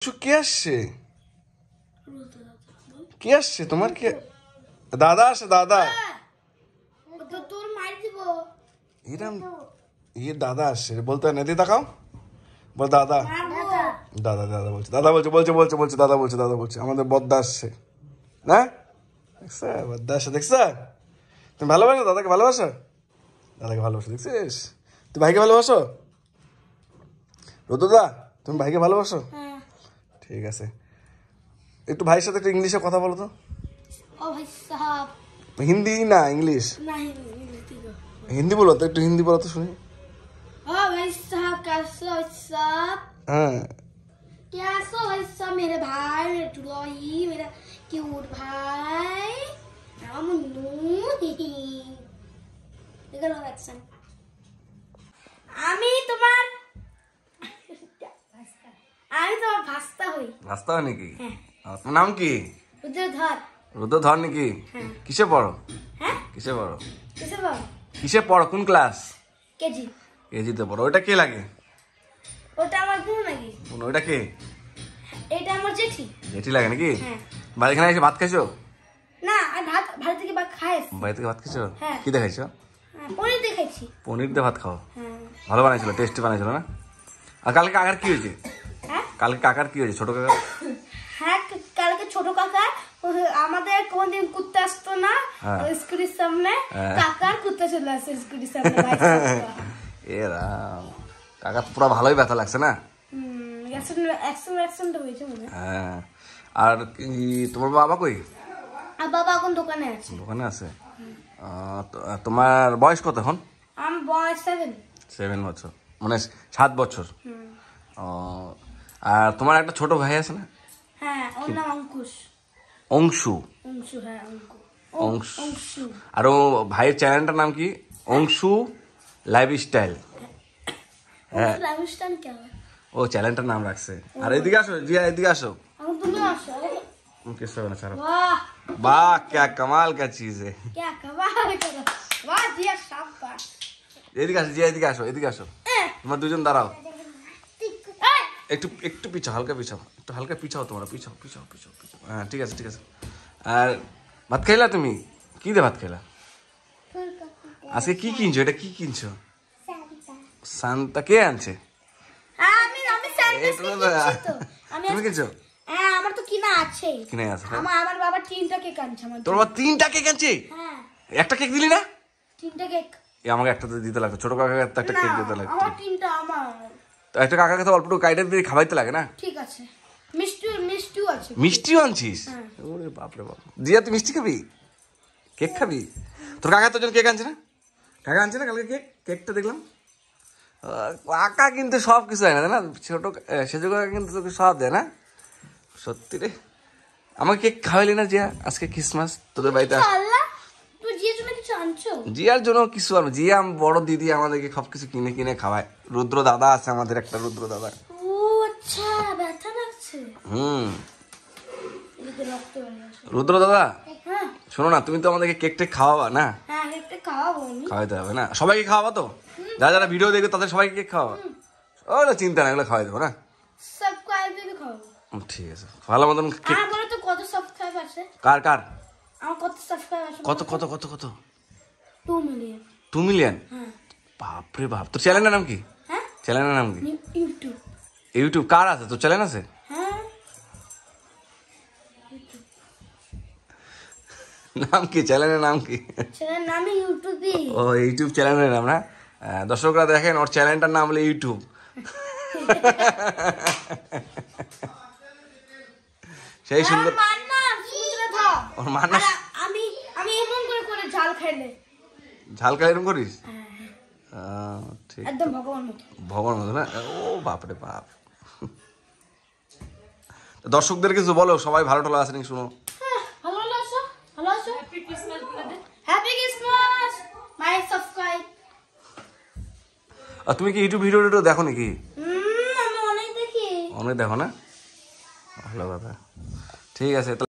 কে আসছে? কে আসছে? তোমার কে? দাদা আসে, দাদা। এরম দাদা আসছে বলতে হয় না। দিয়ে দেখাও, বল দাদা। দাদা দাদা বলছে, দাদা বলছে, বলছে বলছে বলছে দাদা বলছে, দাদা বলছে। আমাদের বদ্দা আসছে না? দেখছ বদ্দা আসছে, দেখছ? তুমি ভালোবাসো দাদাকে? ভালোবাসো? দাদাকে ভালোবাসো, দেখছিস? তুই ভাইকে ভালোবাসো? রুদ্রদা, তুমি ভাইকে ভালোবাসো? ঠিক আছে, একটু ভাইয়ের সাথে একটু ইংলিশে কথা বলো তো। হিন্দি না ইংলিশ? হিন্দি বলো তো, একটু হিন্দি বলো তো শুনি। হ্যাঁ, कैसे भाई साहब मेरे भाई मेरे टुलोई मेरा क्यूट भाई আমি তোমার ভাস্তা হই। ভাস্তা হয় নাকি? আপনার নাম কি? রুদ্রধর। রুদ্রধর নাকি? কিসে পড়ো? হ্যাঁ, কিসে পড়ো? কিসে পড়ো? কিসে পড়ো? কোন ক্লাস? কেজি। কেজিতে পড়ো। ওটা কে লাগে? ওটা আমার বোন নাকি? ওটা কে? এটা আমার জেঠি। জেঠি লাগে নাকি? হ্যাঁ। বাড়ি এখানে এসে ভাত খাইছো? না, আর ভাত থেকে ভাত খাইছি। বাড়ি থেকে ভাত খাইছো? হ্যাঁ। কি দেখাইছো? পনির দিয়ে খাইছি। পনির দিয়ে ভাত খাও? হ্যাঁ। ভালো বানাইছিল, টেস্টি বানাইছিল না? আর কালকে কাকার কি হয়েছে? হ্যাঁ, কালকে কাকার কি হয়েছে? ছোট কাকা? হ্যাঁ, কালকে ছোট কাকা আমাদের কোনদিন কুত্তা আসতো না স্কুলের সামনে, কাকার কুত্তা চলে আসে স্কুলের সামনে। এরা কাকা তো পুরো ভালোই ব্যথা লাগছে না? হ্যাঁ। আর তোমার বাবা কই? আর বাবা এখন দোকানে আছে। দোকানে আছে? তোমার বয়স কত এখন? আমার বয়স 7 বছর, মানে 7 বছর। আর তোমার একটা ছোট ভাই আছে না? হ্যাঁ, ওর নাম অঙ্কুশ। অংশু? অংশু, হ্যাঁ, অংশু। আর ও ভাইয়ের চ্যানেলটার নাম কি? অংশু লাইফস্টাইল। হ্যাঁ, লাইফস্টাইল কি? ও চ্যানেলটার নাম রাখছে। আর এদিকে আসো জিয়া, এদিকে আসো। এখন তুমি আসো। किस तरह बना वाह वाह, क्या कमाल का चीज है। क्या कमाल करो, वाह जिया शाबाश। এদিকে আসো জিয়া, এদিকে আসো, এদিকে আসো। তোমরা দুজন দাঁড়াও, একটু একটু পিছাও, হালকা পিছাও, একটু হালকা পিছাও, তোমরা পিছাও পিছাও পিছাও পিছাও। হ্যাঁ, ঠিক আছে ঠিক আছে। আর ভাত খাইলা তুমি? কি দিয়ে ভাত খাইলা? আজকে কি কিনছো? এটা কি কিনছো? সান্তা কে আনছে? আমি সান্তা তুমি কিনছো? হ্যাঁ, আমার তো কিনা আছে। কিনে আছে? আমার বাবা 3টা কেক আনছে। তোর বাবা 3টা কেক আনছে? হ্যাঁ। একটা কেক দিলি না? 3টা কেক। আমাকে একটা দিতে লাগতো, ছোট কাকাকে একটা কেক দিতে লাগতো। আমার 3টা আমার। তো একটা কাকাকে তো অল্প কাইটে দিয়ে খাওয়াইতে লাগে না? ঠিক আছে, মিষ্টিও আছে। মিষ্টিও আনছিস? ওরে বাপরে বাপ। জিয়া, তুই মিষ্টি খাবি? কেক খাবি? তোর কাকা তো জন কেক আনছে না? কাকা আনছে না কালকে কেক? কেকটা দেখলাম। কাকা কিন্তু সব কিছু হয় না, ছোট সেজো কাকা কিন্তু তোকে সব দেয় না? সত্যি রে। আমাকে কেক খাওয়াইলি না জিয়া? আজকে ক্রিসমাস, তোদের বাড়িতে তুই জিয়ার জন্য কিছু আনছো? জিয়ার জন্য কিছু আনবো। জিয়া বড় দিদি আমাদেরকে সব কিছু কিনে কিনে খাওয়ায়। রুদ্র দাদা আছে আমাদের, একটা রুদ্র দাদা। ও আচ্ছা, ব্যথা লাগছে। রুদ্র দাদা, হ্যাঁ শোনো না, তুমি তো আমাদেরকে কেক টেক খাওয়াবা না? হ্যাঁ, কেকটা খাওয়াবো আমি। খাওয়াইতে হবে না? সবাইকে খাওয়াবা তো? যারা যারা ভিডিও দেখবে তাদের সবাইকে কেক খাওয়াবা? ওগুলো চিন্তা না, এগুলো খাওয়াই দেবো না? সাবস্ক্রাইব খাওয়াবো। ঠিক আছে, ভালো মতন কেক। আমার বলো তো কত সাবস্ক্রাইব আছে? কার কার? আমার কত সাবস্ক্রাইব আছে? কত কত কত কত? 2 মিলিয়ন। 2 মিলিয়ন? হ্যাঁ। বাপরে বাপ। তোর চ্যানেলের নাম কি? হ্যাঁ, চ্যানেলের নাম কি? ইউটিউব। ইউটিউব? কার আছে? তোর চ্যানেল আছে? হ্যাঁ। নাম কি চ্যানেলের নাম কি? চ্যানেলের নাম ইউটিউবই। ও, ইউটিউব চ্যানেলের নাম না? দর্শকরা দেখেন, ওর চ্যানেলটার নাম হলো ইউটিউব। সেই সুন্দর। ওর মান না? আমি এমন করে ঝাল খাইলে। ঝাল খাই এরকম করিস? ঠিক, একদম ভগবান মতো। ভগবান মতো না? ও বাপরে বাপ। দর্শকদের কিছু বলো, সবাই ভালো টালো আছে নাকি শুনো। ভালো আছো? ভালো আছো? হ্যাপি ক্রিসমাস বলে দে। হ্যাপি ক্রিসমাস মাই সাবস্ক্রাইব। আর তুমি কি ইউটিউব ভিডিও দেখো নাকি? আমি অনেক দেখি। অনেক দেখো না? ভালো কথা। ঠিক আছে।